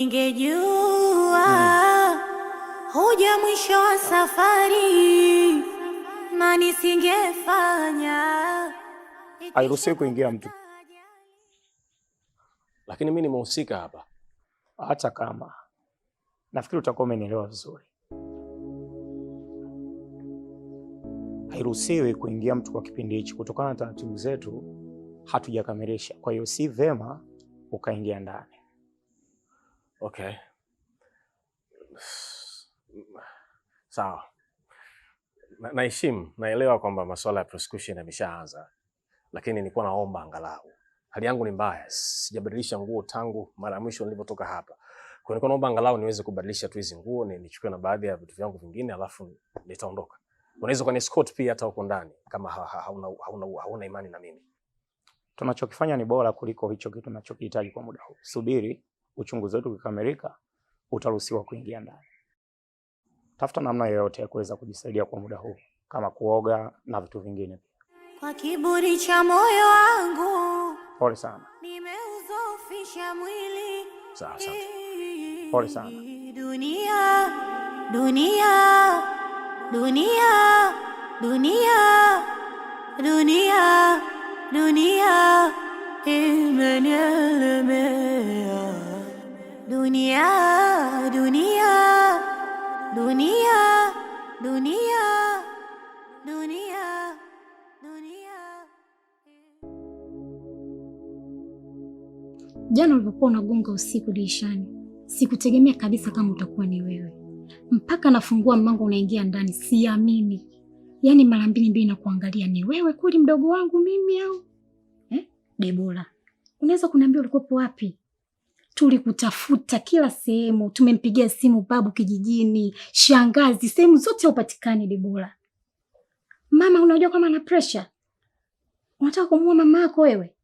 Ningejua huja mwisho wa safari na nisingefanya. Hairuhusiwi kuingia mtu. Lakini mimi nimehusika hapa. Hata kama. Nafikiri utakuwa umenielewa vizuri. Hairuhusiwi kuingia mtu kwa kipindi hichi kutokana na taratibu zetu hatujakamilisha. Kwa hiyo si vema ukaingia ndani. Okay. Sawa. Naheshimu, naelewa kwamba masuala ya prosecution yameshaanza. Lakini nilikuwa naomba angalau. Hali yangu ni mbaya. Sijabadilisha nguo tangu mara ya mwisho nilipotoka hapa. Kwa nilikuwa naomba angalau niweze kubadilisha tu hizo nguo, nichukue na baadhi ya vitu vyangu vingine alafu nitaondoka. Unaweza kuni escort pia hata huko ndani kama hauna imani na mimi. Tunachokifanya ni bora kuliko hicho kitu tunachokihitaji kwa muda huu. Subiri uchunguzi wetu ukikamilika, utaruhusiwa kuingia ndani. Tafuta namna yoyote ya kuweza kujisaidia kwa muda huu, kama kuoga na vitu vingine. Kwa kiburi cha moyo wangu. Pole sana. Nimeudhoofisha mwili. Sawa. Pole sana. Dunia, dunia, dunia, dunia, dunia, dunia imenielemea. Dunia, dunia, dunia, dunia, dunia, dunia. Jana ulipokuwa unagonga usiku dirishani, sikutegemea kabisa kama utakuwa ni wewe. Mpaka nafungua mlango unaingia ndani, siamini. Yaani mara mbili na kuangalia, ni wewe kweli mdogo wangu mimi au? Debora, unaweza kuniambia ulikuwa wapi? Tulikutafuta kila sehemu, tumempigia simu babu kijijini, shangazi, sehemu zote upatikani Debora. Mama unajua kama ana pressure? Unataka kumuua mama yako wewe?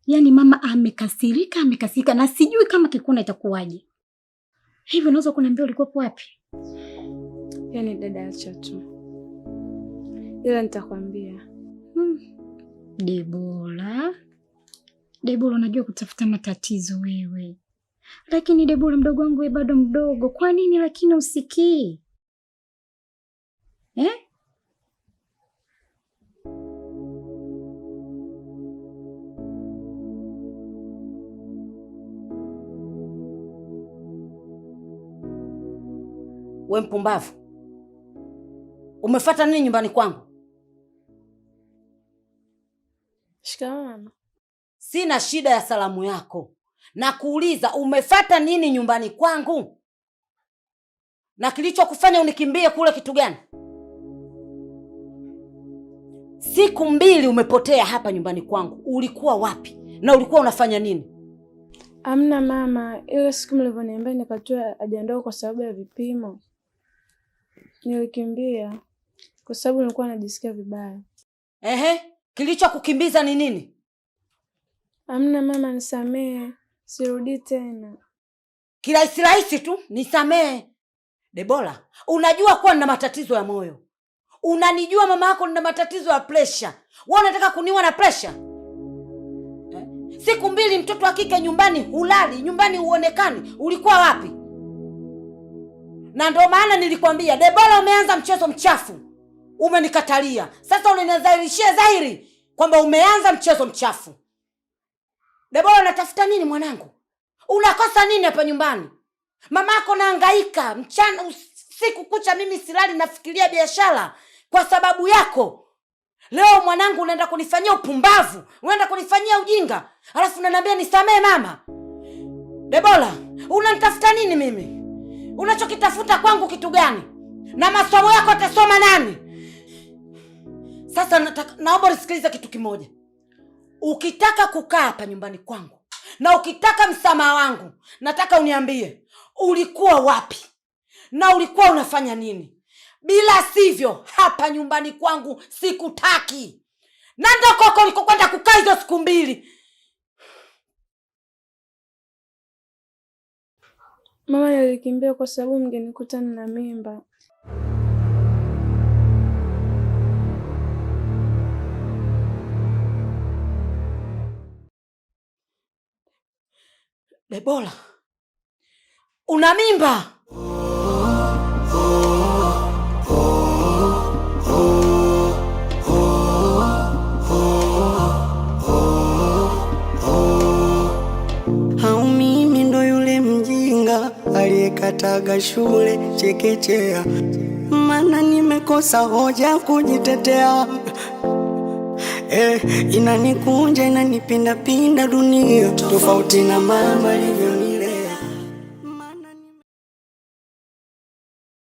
Yaani mama amekasirika na sijui kama kikuna itakuwaje. Hivi unaweza kuniambia ulikuwa wapi? Yaani dada acha tu. Ila nitakwambia. Debora unajua kutafuta matatizo wewe. Lakini Debora mdogo wangu wewe bado mdogo. Kwa nini lakini usikii? We mpumbavu. Umefuata nini nyumbani kwangu? Shikamoo mama. Sina shida ya salamu yako. Na kuuliza umefuata nini nyumbani kwangu? Na kilichokufanya unikimbie kule kitu gani? Siku 2 umepotea hapa nyumbani kwangu. Ulikuwa wapi? Na ulikuwa unafanya nini? Amna mama, ile siku mlivyoniambia nikatoa ajiandaa kwa sababu ya vipimo. Nilikimbia kwa sababu nilikuwa najisikia vibaya. Kilichokukimbiza ni nini? Amna mama, nisamee. Sirudi tena. Kirahisi tu, nisamee. Debora, unajua kuwa nina matatizo ya moyo. Unanijua mama yako nina matatizo ya pressure. Wewe unataka kuniua na pressure? Siku 2 mtoto wa kike nyumbani hulali, nyumbani huonekani. Ulikuwa wapi? Na ndio maana nilikwambia, Debora umeanza mchezo mchafu. Umenikatalia. Sasa unanidhahirishia dhahiri kwamba umeanza mchezo mchafu. Debora unatafuta nini mwanangu? Unakosa nini hapa nyumbani? Mamako nahangaika mchana usiku kucha, mimi silali nafikiria biashara kwa sababu yako. Leo mwanangu unaenda kunifanyia upumbavu, unaenda kunifanyia ujinga, alafu unaniambia nisamee mama. Debora, unanitafuta nini mimi? Unachokitafuta kwangu kitu gani? Na masomo yako atasoma nani? Sasa naomba unisikilize kitu kimoja. Ukitaka kukaa hapa nyumbani kwangu na ukitaka msamaha wangu, nataka uniambie ulikuwa wapi na ulikuwa unafanya nini. Bila sivyo hapa nyumbani kwangu sikutaki. Na ndio koko ulikokwenda kukaa hizo siku 2. Mama nilikimbia kwa sababu mngenikuta na mimba. Debora, una mimba. Au mimi ndo yule mjinga aliyekataga shule chekechea, maana nimekosa hoja kujitetea. Inanikunja inanipinda pinda dunia, tofauti na mama alivyo